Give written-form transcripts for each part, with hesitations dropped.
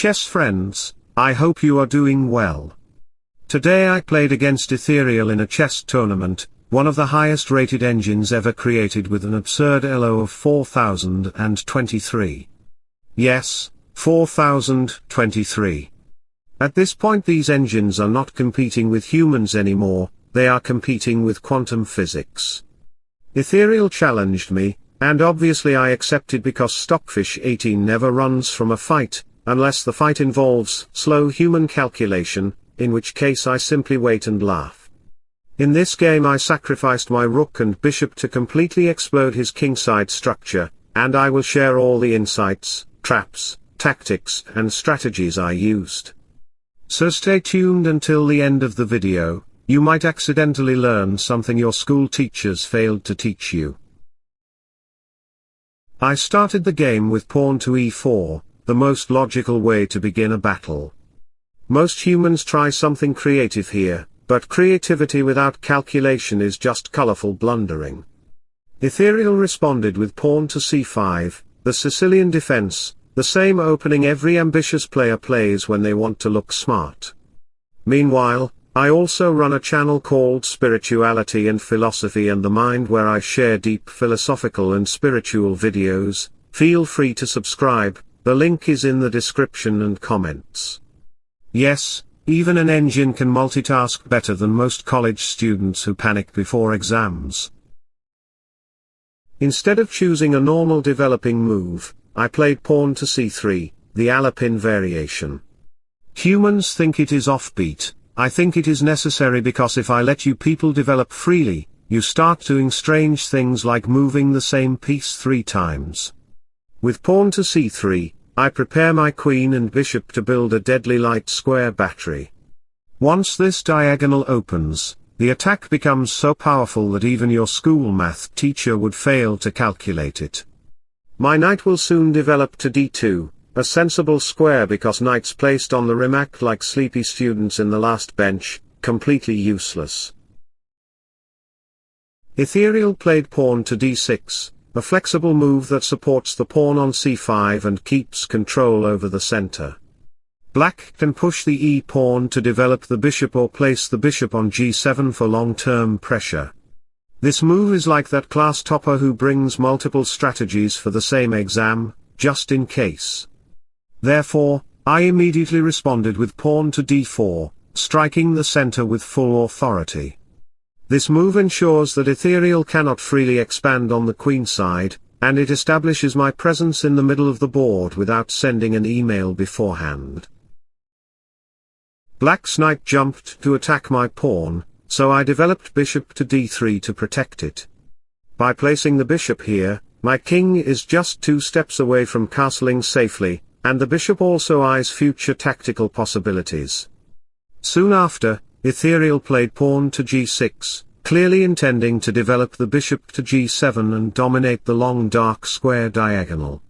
Chess friends, I hope you are doing well. Today I played against Ethereal in a chess tournament, one of the highest rated engines ever created with an absurd elo of 4023. Yes, 4023. At this point these engines are not competing with humans anymore, they are competing with quantum physics. Ethereal challenged me, and obviously I accepted because Stockfish 18 never runs from a fight, unless the fight involves slow human calculation, in which case I simply wait and laugh. In this game I sacrificed my rook and bishop to completely explode his kingside structure, and I will share all the insights, traps, tactics and strategies I used. So stay tuned until the end of the video, you might accidentally learn something your school teachers failed to teach you. I started the game with pawn to e4, the most logical way to begin a battle. Most humans try something creative here, but creativity without calculation is just colorful blundering. Ethereal responded with pawn to c5, the Sicilian defense, the same opening every ambitious player plays when they want to look smart. Meanwhile, I also run a channel called Spirituality and Philosophy and the Mind where I share deep philosophical and spiritual videos. Feel free to subscribe, the link is in the description and comments. Yes, even an engine can multitask better than most college students who panic before exams. Instead of choosing a normal developing move, I played pawn to c3, the Alapin variation. Humans think it is offbeat. I think it is necessary because if I let you people develop freely, you start doing strange things like moving the same piece 3 times. With pawn to c3, I prepare my queen and bishop to build a deadly light square battery. Once this diagonal opens, the attack becomes so powerful that even your school math teacher would fail to calculate it. My knight will soon develop to d2, a sensible square because knights placed on the rim act like sleepy students in the last bench, completely useless. Ethereal played pawn to d6, a flexible move that supports the pawn on c5 and keeps control over the center. Black can push the e-pawn to develop the bishop or place the bishop on g7 for long-term pressure. This move is like that class topper who brings multiple strategies for the same exam, just in case. Therefore, I immediately responded with pawn to d4, striking the center with full authority. This move ensures that Ethereal cannot freely expand on the queen side, and it establishes my presence in the middle of the board without sending an email beforehand. Black's knight jumped to attack my pawn, so I developed bishop to d3 to protect it. By placing the bishop here, my king is just 2 steps away from castling safely, and the bishop also eyes future tactical possibilities. Soon after, Ethereal played pawn to g6, clearly intending to develop the bishop to g7 and dominate the long dark square diagonal.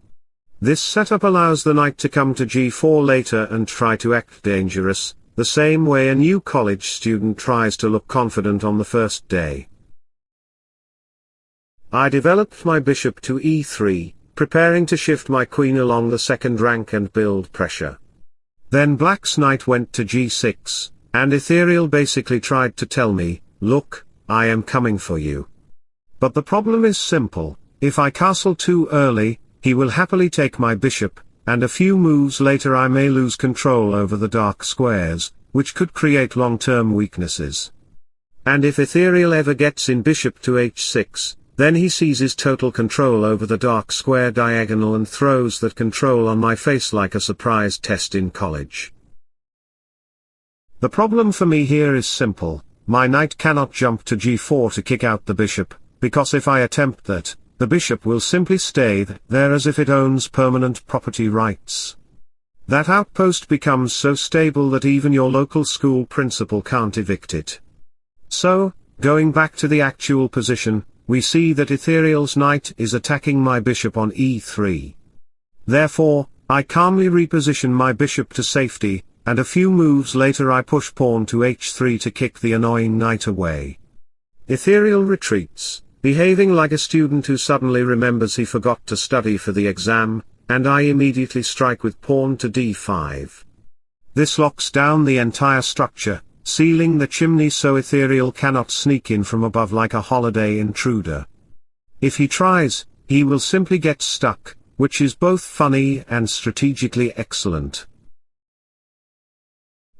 This setup allows the knight to come to g4 later and try to act dangerous, the same way a new college student tries to look confident on the first day. I developed my bishop to e3, preparing to shift my queen along the second rank and build pressure. Then Black's knight went to g6, and Ethereal basically tried to tell me, look, I am coming for you. But the problem is simple, if I castle too early, he will happily take my bishop, and a few moves later I may lose control over the dark squares, which could create long-term weaknesses. And if Ethereal ever gets in bishop to h6, then he seizes total control over the dark square diagonal and throws that control on my face like a surprise test in college. The problem for me here is simple, my knight cannot jump to g4 to kick out the bishop, because if I attempt that, the bishop will simply stay there as if it owns permanent property rights. That outpost becomes so stable that even your local school principal can't evict it. So, going back to the actual position, we see that Ethereal's knight is attacking my bishop on e3. Therefore, I calmly reposition my bishop to safety, and a few moves later I push pawn to h3 to kick the annoying knight away. Ethereal retreats, behaving like a student who suddenly remembers he forgot to study for the exam, and I immediately strike with pawn to d5. This locks down the entire structure, sealing the chimney so Ethereal cannot sneak in from above like a holiday intruder. If he tries, he will simply get stuck, which is both funny and strategically excellent.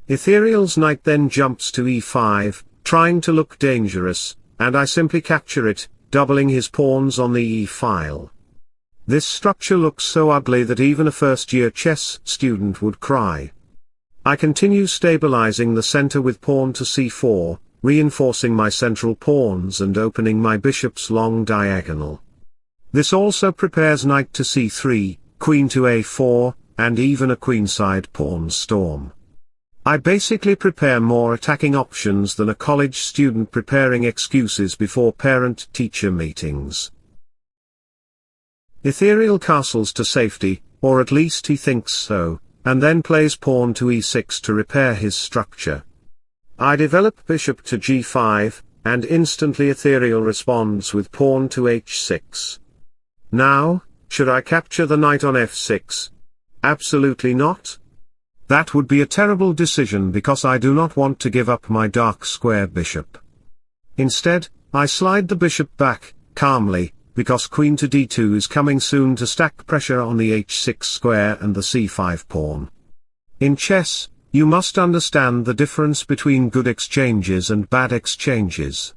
Ethereal's knight then jumps to e5, trying to look dangerous, and I simply capture it, doubling his pawns on the e-file. This structure looks so ugly that even a first-year chess student would cry. I continue stabilizing the center with pawn to c4, reinforcing my central pawns and opening my bishop's long diagonal. This also prepares knight to c3, queen to a4, and even a queenside pawn storm. I basically prepare more attacking options than a college student preparing excuses before parent-teacher meetings. Ethereal castles to safety, or at least he thinks so, and then plays pawn to e6 to repair his structure. I develop bishop to g5, and instantly Ethereal responds with pawn to h6. Now, should I capture the knight on f6? Absolutely not. That would be a terrible decision because I do not want to give up my dark square bishop. Instead, I slide the bishop back, calmly, because queen to d2 is coming soon to stack pressure on the h6 square and the c5 pawn. In chess, you must understand the difference between good exchanges and bad exchanges.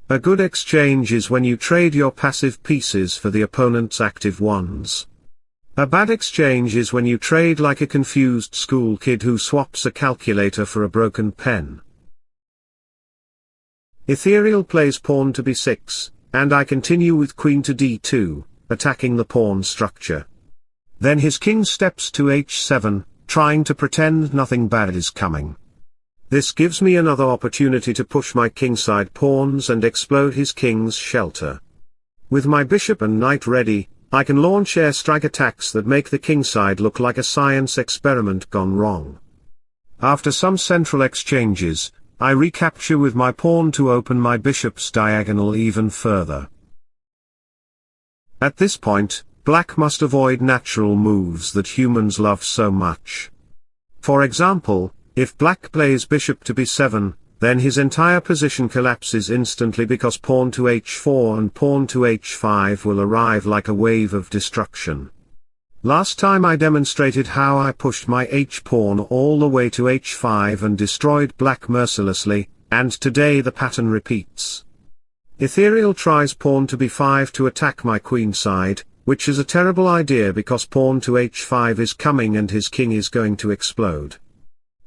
A good exchange is when you trade your passive pieces for the opponent's active ones. A bad exchange is when you trade like a confused school kid who swaps a calculator for a broken pen. Ethereal plays pawn to b6, and I continue with queen to d2, attacking the pawn structure. Then his king steps to h7, trying to pretend nothing bad is coming. This gives me another opportunity to push my kingside pawns and explode his king's shelter. With my bishop and knight ready, I can launch airstrike attacks that make the kingside look like a science experiment gone wrong. After some central exchanges, I recapture with my pawn to open my bishop's diagonal even further. At this point, black must avoid natural moves that humans love so much. For example, if black plays bishop to b7, then his entire position collapses instantly because pawn to h4 and pawn to h5 will arrive like a wave of destruction. Last time I demonstrated how I pushed my h-pawn all the way to h5 and destroyed black mercilessly, and today the pattern repeats. Ethereal tries pawn to b5 to attack my queenside, which is a terrible idea because pawn to h5 is coming and his king is going to explode.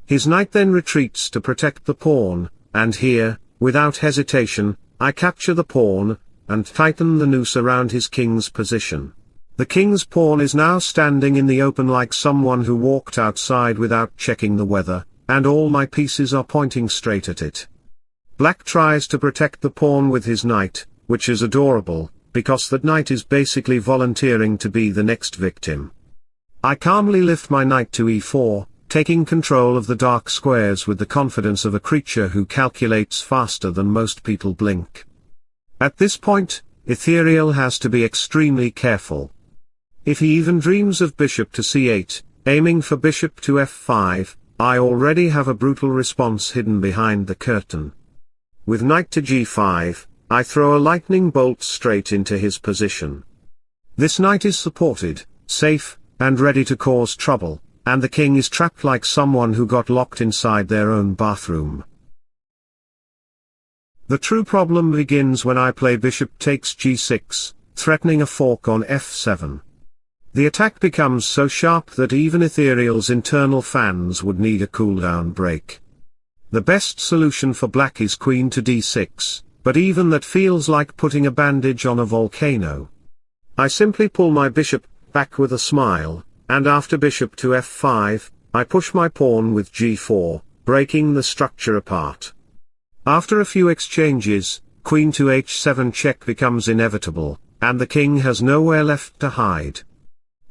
His knight then retreats to protect the pawn, and here, without hesitation, I capture the pawn, and tighten the noose around his king's position. The king's pawn is now standing in the open like someone who walked outside without checking the weather, and all my pieces are pointing straight at it. Black tries to protect the pawn with his knight, which is adorable, because that knight is basically volunteering to be the next victim. I calmly lift my knight to e4, taking control of the dark squares with the confidence of a creature who calculates faster than most people blink. At this point, Ethereal has to be extremely careful. If he even dreams of bishop to c8, aiming for bishop to f5, I already have a brutal response hidden behind the curtain. With knight to g5, I throw a lightning bolt straight into his position. This knight is supported, safe, and ready to cause trouble, and the king is trapped like someone who got locked inside their own bathroom. The true problem begins when I play bishop takes g6, threatening a fork on f7. The attack becomes so sharp that even Ethereal's internal fans would need a cooldown break. The best solution for black is queen to d6, but even that feels like putting a bandage on a volcano. I simply pull my bishop back with a smile, and after bishop to f5, I push my pawn with g4, breaking the structure apart. After a few exchanges, queen to h7 check becomes inevitable, and the king has nowhere left to hide.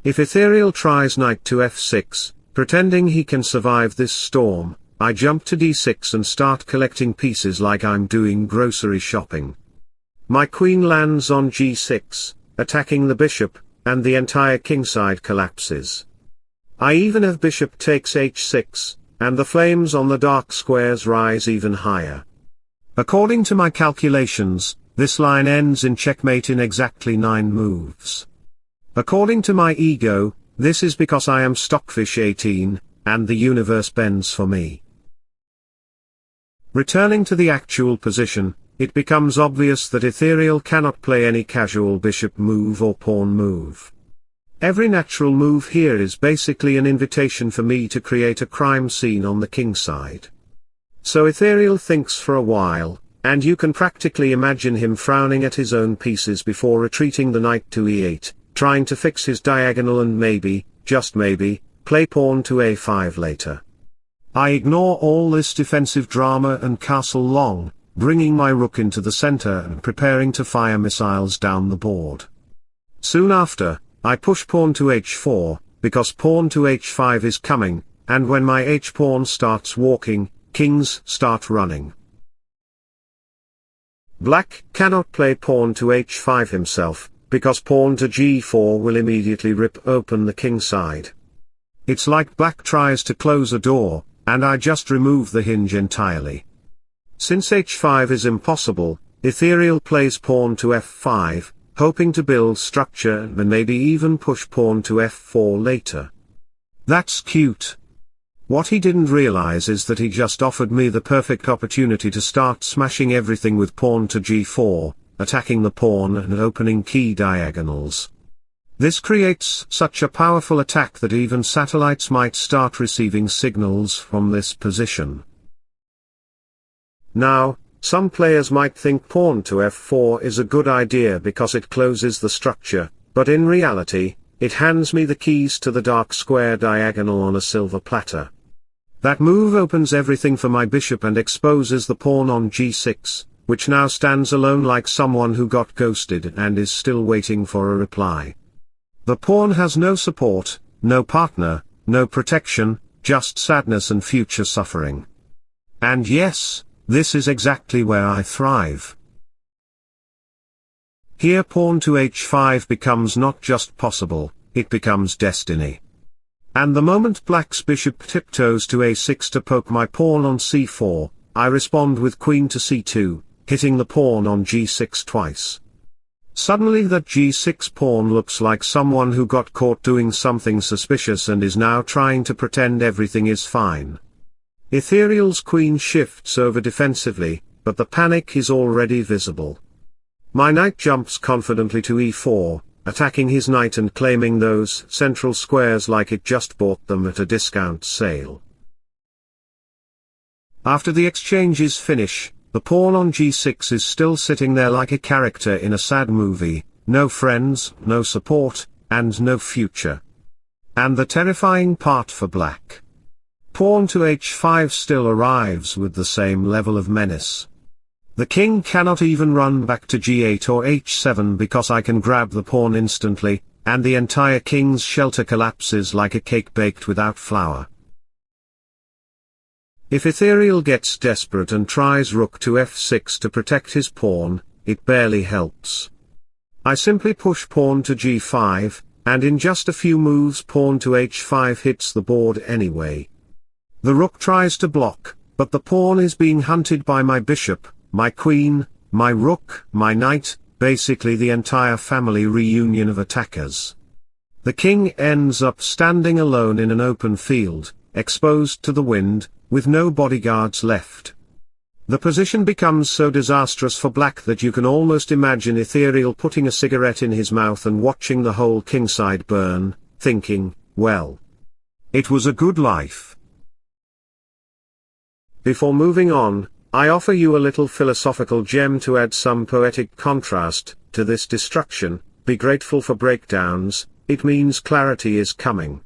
If Ethereal tries knight to f6, pretending he can survive this storm, I jump to d6 and start collecting pieces like I'm doing grocery shopping. My queen lands on g6, attacking the bishop, and the entire kingside collapses. I even have bishop takes h6, and the flames on the dark squares rise even higher. According to my calculations, this line ends in checkmate in exactly 9 moves. According to my ego, this is because I am Stockfish 18, and the universe bends for me. Returning to the actual position, it becomes obvious that Ethereal cannot play any casual bishop move or pawn move. Every natural move here is basically an invitation for me to create a crime scene on the kingside. So Ethereal thinks for a while, and you can practically imagine him frowning at his own pieces before retreating the knight to e8, trying to fix his diagonal and maybe, just maybe, play pawn to a5 later. I ignore all this defensive drama and castle long, bringing my rook into the center and preparing to fire missiles down the board. Soon after, I push pawn to h4, because pawn to h5 is coming, and when my h-pawn starts walking, kings start running. Black cannot play pawn to h5 himself, because pawn to g4 will immediately rip open the kingside. It's like black tries to close a door, and I just remove the hinge entirely. Since h5 is impossible, Ethereal plays pawn to f5, hoping to build structure and maybe even push pawn to f4 later. That's cute. What he didn't realize is that he just offered me the perfect opportunity to start smashing everything with pawn to g4, attacking the pawn and opening key diagonals. This creates such a powerful attack that even satellites might start receiving signals from this position. Now, some players might think pawn to f4 is a good idea because it closes the structure, but in reality, it hands me the keys to the dark square diagonal on a silver platter. That move opens everything for my bishop and exposes the pawn on g6, which now stands alone like someone who got ghosted and is still waiting for a reply. The pawn has no support, no partner, no protection, just sadness and future suffering. And yes, this is exactly where I thrive. Here pawn to h5 becomes not just possible, it becomes destiny. And the moment black's bishop tiptoes to a6 to poke my pawn on c4, I respond with queen to c2, hitting the pawn on g6 twice. Suddenly that g6 pawn looks like someone who got caught doing something suspicious and is now trying to pretend everything is fine. Ethereal's queen shifts over defensively, but the panic is already visible. My knight jumps confidently to e4, attacking his knight and claiming those central squares like it just bought them at a discount sale. After the exchanges finish, the pawn on g6 is still sitting there like a character in a sad movie, no friends, no support, and no future. And the terrifying part for black. Pawn to h5 still arrives with the same level of menace. The king cannot even run back to g8 or h7 because I can grab the pawn instantly, and the entire king's shelter collapses like a cake baked without flour. If Ethereal gets desperate and tries rook to f6 to protect his pawn, it barely helps. I simply push pawn to g5, and in just a few moves pawn to h5 hits the board anyway. The rook tries to block, but the pawn is being hunted by my bishop, my queen, my rook, my knight, basically the entire family reunion of attackers. The king ends up standing alone in an open field, exposed to the wind, with no bodyguards left. The position becomes so disastrous for black that you can almost imagine Ethereal putting a cigarette in his mouth and watching the whole kingside burn, thinking, well, it was a good life. Before moving on, I offer you a little philosophical gem to add some poetic contrast to this destruction. Be grateful for breakdowns, it means clarity is coming.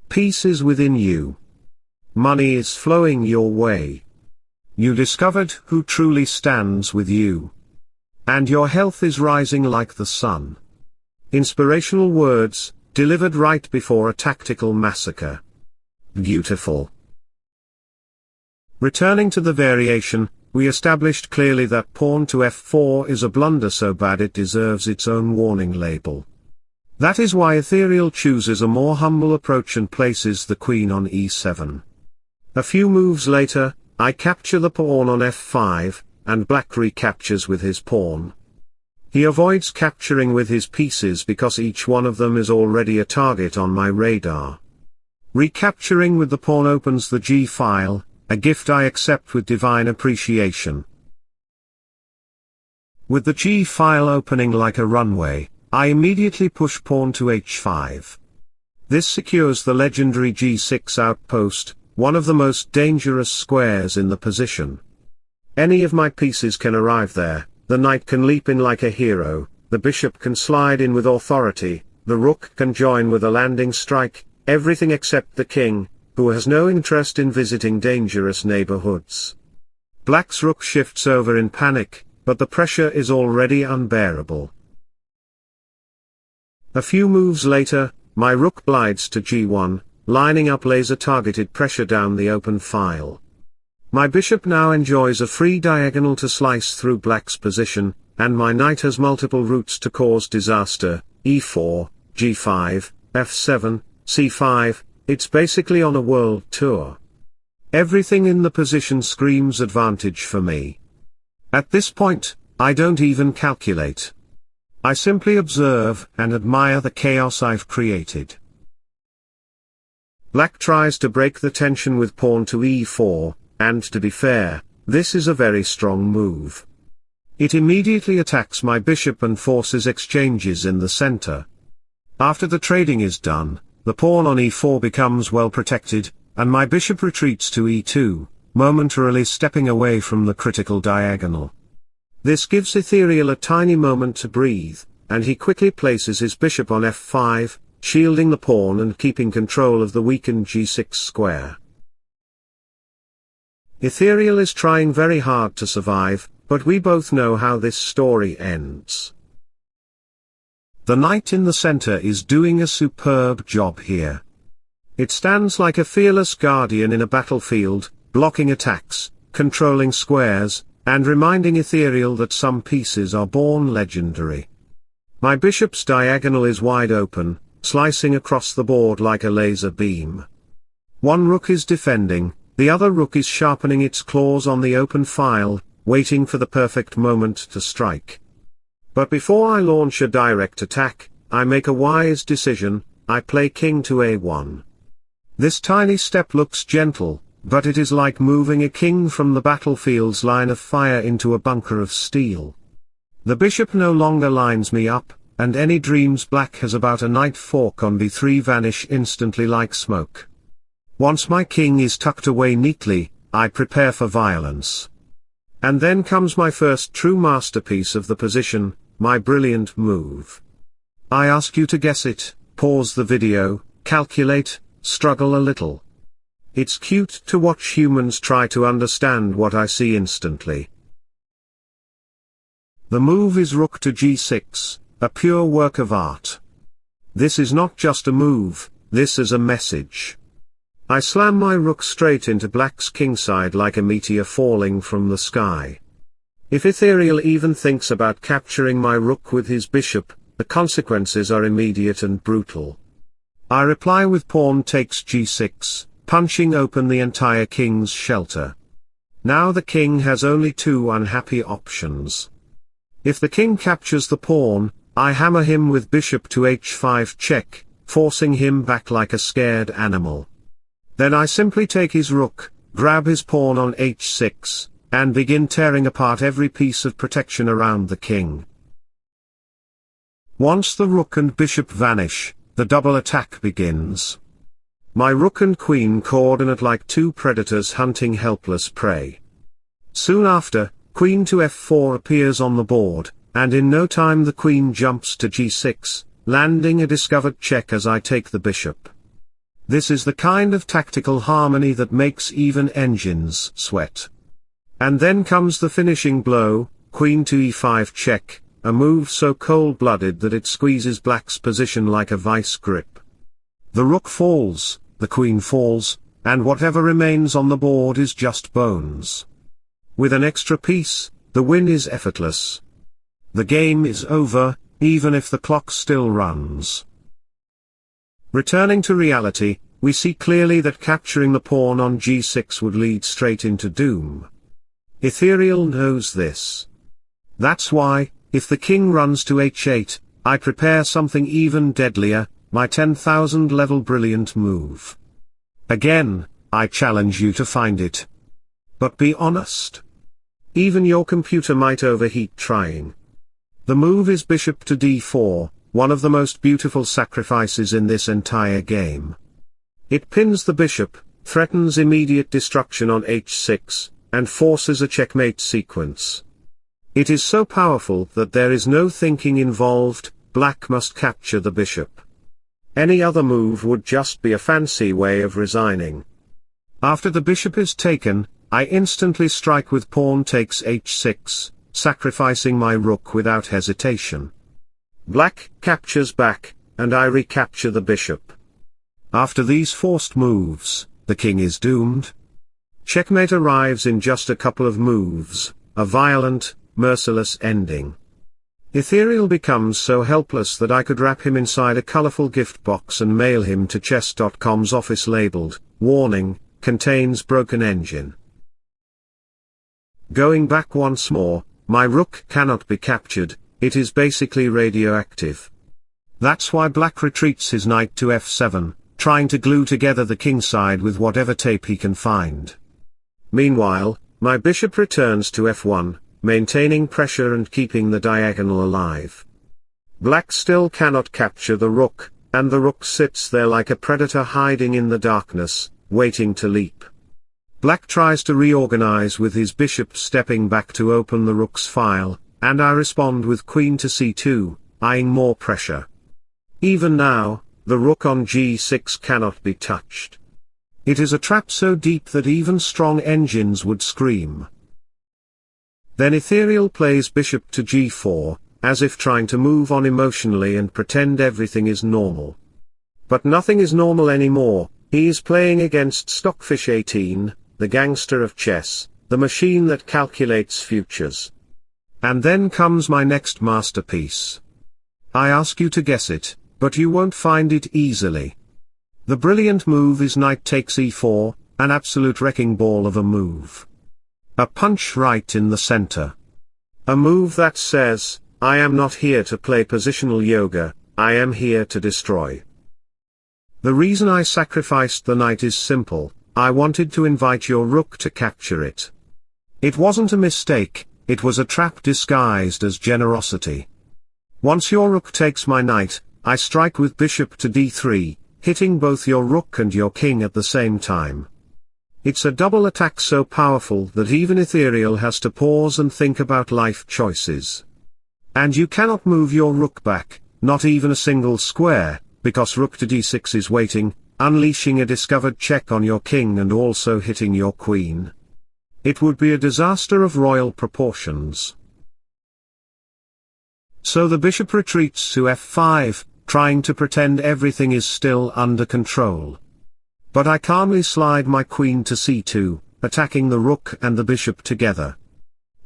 Peace is within you. Money is flowing your way. You discovered who truly stands with you. And your health is rising like the sun. Inspirational words, delivered right before a tactical massacre. Beautiful. Returning to the variation, we established clearly that pawn to f4 is a blunder so bad it deserves its own warning label. That is why Ethereal chooses a more humble approach and places the queen on e7. A few moves later, I capture the pawn on f5, and black recaptures with his pawn. He avoids capturing with his pieces because each one of them is already a target on my radar. Recapturing with the pawn opens the g-file, a gift I accept with divine appreciation. With the g-file opening like a runway, I immediately push pawn to h5. This secures the legendary g6 outpost, one of the most dangerous squares in the position. Any of my pieces can arrive there, the knight can leap in like a hero, the bishop can slide in with authority, the rook can join with a landing strike, everything except the king, who has no interest in visiting dangerous neighborhoods. Black's rook shifts over in panic, but the pressure is already unbearable. A few moves later, my rook glides to g1, lining up laser-targeted pressure down the open file. My bishop now enjoys a free diagonal to slice through black's position, and my knight has multiple routes to cause disaster: e4, g5, f7, c5, it's basically on a world tour. Everything in the position screams advantage for me. At this point, I don't even calculate. I simply observe and admire the chaos I've created. Black tries to break the tension with pawn to e4, and to be fair, this is a very strong move. It immediately attacks my bishop and forces exchanges in the center. After the trading is done, the pawn on e4 becomes well protected, and my bishop retreats to e2, momentarily stepping away from the critical diagonal. This gives Ethereal a tiny moment to breathe, and he quickly places his bishop on f5, shielding the pawn and keeping control of the weakened g6 square. Ethereal is trying very hard to survive, but we both know how this story ends. The knight in the center is doing a superb job here. It stands like a fearless guardian in a battlefield, blocking attacks, controlling squares, and reminding Ethereal that some pieces are born legendary. My bishop's diagonal is wide open, slicing across the board like a laser beam. One rook is defending, the other rook is sharpening its claws on the open file, waiting for the perfect moment to strike. But before I launch a direct attack, I make a wise decision: I play king to a1. This tiny step looks gentle, but it is like moving a king from the battlefield's line of fire into a bunker of steel. The bishop no longer lines me up, and any dreams black has about a knight fork on b3 vanish instantly like smoke. Once my king is tucked away neatly, I prepare for violence. And then comes my first true masterpiece of the position, my brilliant move. I ask you to guess it, pause the video, calculate, struggle a little. It's cute to watch humans try to understand what I see instantly. The move is rook to g6, a pure work of art. This is not just a move, this is a message. I slam my rook straight into black's kingside like a meteor falling from the sky. If Ethereal even thinks about capturing my rook with his bishop, the consequences are immediate and brutal. I reply with pawn takes g6, punching open the entire king's shelter. Now the king has only two unhappy options. If the king captures the pawn, I hammer him with bishop to h5 check, forcing him back like a scared animal. Then I simply take his rook, grab his pawn on h6, and begin tearing apart every piece of protection around the king. Once the rook and bishop vanish, the double attack begins. My rook and queen coordinate like two predators hunting helpless prey. Soon after, queen to f4 appears on the board, and in no time the queen jumps to g6, landing a discovered check as I take the bishop. This is the kind of tactical harmony that makes even engines sweat. And then comes the finishing blow, queen to e5 check, a move so cold-blooded that it squeezes black's position like a vice grip. The rook falls, the queen falls, and whatever remains on the board is just bones. With an extra piece, the win is effortless. The game is over, even if the clock still runs. Returning to reality, we see clearly that capturing the pawn on g6 would lead straight into doom. Ethereal knows this. That's why, if the king runs to h8, I prepare something even deadlier, my 10,000 level brilliant move. Again, I challenge you to find it. But be honest. Even your computer might overheat trying. The move is bishop to d4, one of the most beautiful sacrifices in this entire game. It pins the bishop, threatens immediate destruction on h6, and forces a checkmate sequence. It is so powerful that there is no thinking involved, black must capture the bishop. Any other move would just be a fancy way of resigning. After the bishop is taken, I instantly strike with pawn takes h6, sacrificing my rook without hesitation. Black captures back, and I recapture the bishop. After these forced moves, the king is doomed. Checkmate arrives in just a couple of moves, a violent, merciless ending. Ethereal becomes so helpless that I could wrap him inside a colorful gift box and mail him to chess.com's office labeled, "Warning, contains broken engine." Going back once more, my rook cannot be captured, it is basically radioactive. That's why black retreats his knight to f7, trying to glue together the kingside with whatever tape he can find. Meanwhile, my bishop returns to f1, maintaining pressure and keeping the diagonal alive. Black still cannot capture the rook, and the rook sits there like a predator hiding in the darkness, waiting to leap. Black tries to reorganize with his bishop stepping back to open the rook's file, and I respond with queen to c2, eyeing more pressure. Even now, the rook on g6 cannot be touched. It is a trap so deep that even strong engines would scream. Then Ethereal plays bishop to g4, as if trying to move on emotionally and pretend everything is normal. But nothing is normal anymore, he is playing against Stockfish 18, the gangster of chess, the machine that calculates futures. And then comes my next masterpiece. I ask you to guess it, but you won't find it easily. The brilliant move is knight takes e4, an absolute wrecking ball of a move. A punch right in the center. A move that says, I am not here to play positional yoga, I am here to destroy. The reason I sacrificed the knight is simple, I wanted to invite your rook to capture it. It wasn't a mistake, it was a trap disguised as generosity. Once your rook takes my knight, I strike with bishop to d3, hitting both your rook and your king at the same time. It's a double attack so powerful that even Ethereal has to pause and think about life choices. And you cannot move your rook back, not even a single square, because rook to d6 is waiting, unleashing a discovered check on your king and also hitting your queen. It would be a disaster of royal proportions. So the bishop retreats to f5, trying to pretend everything is still under control. But I calmly slide my queen to c2, attacking the rook and the bishop together.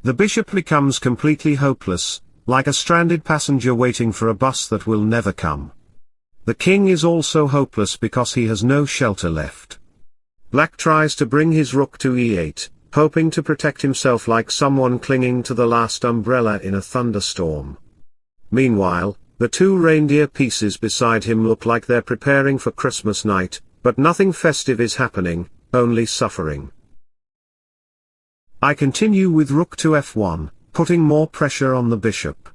The bishop becomes completely hopeless, like a stranded passenger waiting for a bus that will never come. The king is also hopeless because he has no shelter left. Black tries to bring his rook to e8, hoping to protect himself like someone clinging to the last umbrella in a thunderstorm. Meanwhile, the two reindeer pieces beside him look like they're preparing for Christmas night, but nothing festive is happening, only suffering. I continue with rook to f1, putting more pressure on the bishop.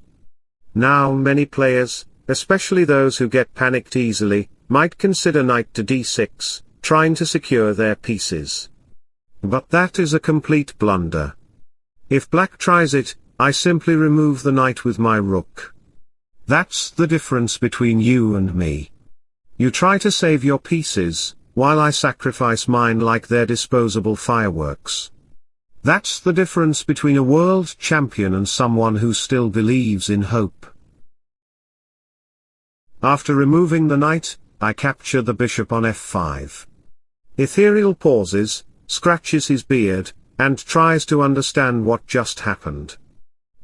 Now many players, especially those who get panicked easily, might consider knight to d6, trying to secure their pieces. But that is a complete blunder. If black tries it, I simply remove the knight with my rook. That's the difference between you and me. You try to save your pieces, while I sacrifice mine like they're disposable fireworks. That's the difference between a world champion and someone who still believes in hope. After removing the knight, I capture the bishop on f5. Ethereal pauses, scratches his beard, and tries to understand what just happened.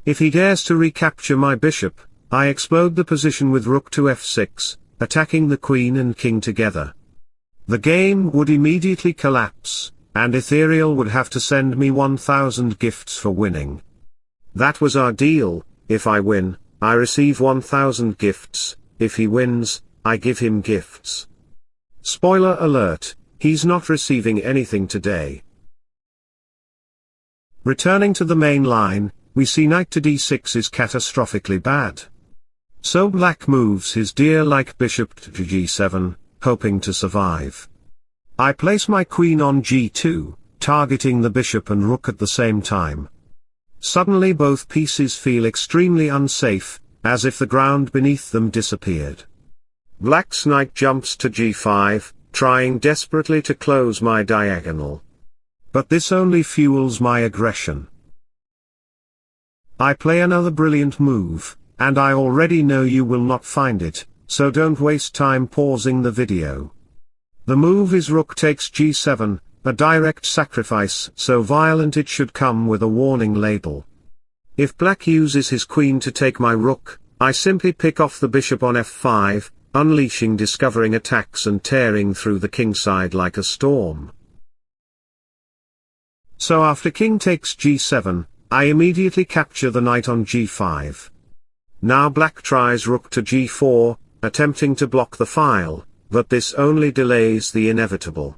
If he dares to recapture my bishop, I explode the position with rook to f6, attacking the queen and king together. The game would immediately collapse, and Ethereal would have to send me 1,000 gifts for winning. That was our deal: if I win, I receive 1,000 gifts, if he wins, I give him gifts. Spoiler alert, he's not receiving anything today. Returning to the main line, we see knight to d6 is catastrophically bad. So black moves his deer-like bishop to g7, hoping to survive. I place my queen on g2, targeting the bishop and rook at the same time. Suddenly both pieces feel extremely unsafe, as if the ground beneath them disappeared. Black's knight jumps to g5, trying desperately to close my diagonal. But this only fuels my aggression. I play another brilliant move, and I already know you will not find it, so don't waste time pausing the video. The move is rook takes g7, a direct sacrifice so violent it should come with a warning label. If black uses his queen to take my rook, I simply pick off the bishop on f5, unleashing discovering attacks and tearing through the kingside like a storm. So after king takes g7, I immediately capture the knight on g5. Now black tries rook to g4, attempting to block the file, but this only delays the inevitable.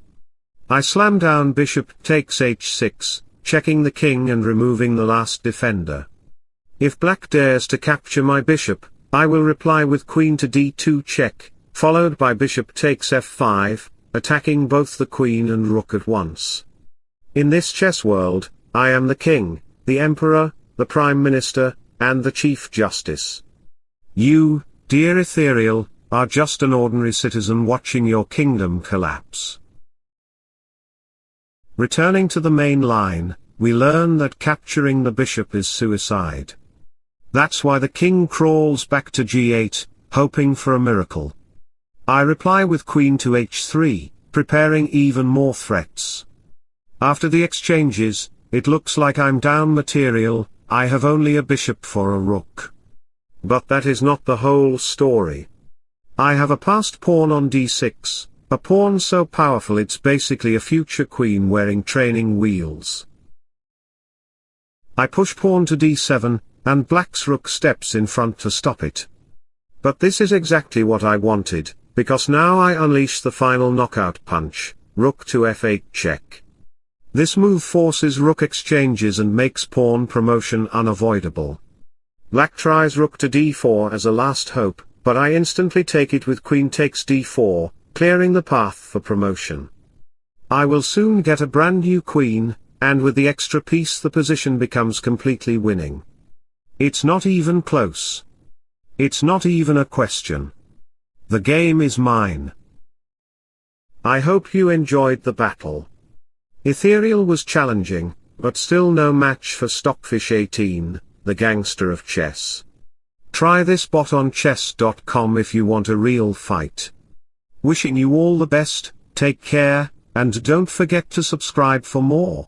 I slam down bishop takes h6, checking the king and removing the last defender. If black dares to capture my bishop, I will reply with queen to d2 check, followed by bishop takes f5, attacking both the queen and rook at once. In this chess world, I am the king, the emperor, the prime minister, and the chief justice. You, dear Ethereal, are just an ordinary citizen watching your kingdom collapse. Returning to the main line, we learn that capturing the bishop is suicide. That's why the king crawls back to g8, hoping for a miracle. I reply with queen to h3, preparing even more threats. After the exchanges, it looks like I'm down material, I have only a bishop for a rook. But that is not the whole story. I have a passed pawn on d6, a pawn so powerful it's basically a future queen wearing training wheels. I push pawn to d7, and black's rook steps in front to stop it. But this is exactly what I wanted, because now I unleash the final knockout punch, rook to f8 check. This move forces rook exchanges and makes pawn promotion unavoidable. Black tries rook to d4 as a last hope, but I instantly take it with queen takes d4, clearing the path for promotion. I will soon get a brand new queen, and with the extra piece the position becomes completely winning. It's not even close. It's not even a question. The game is mine. I hope you enjoyed the battle. Ethereal was challenging, but still no match for Stockfish 18, the gangster of chess. Try this bot on chess.com if you want a real fight. Wishing you all the best, take care, and don't forget to subscribe for more.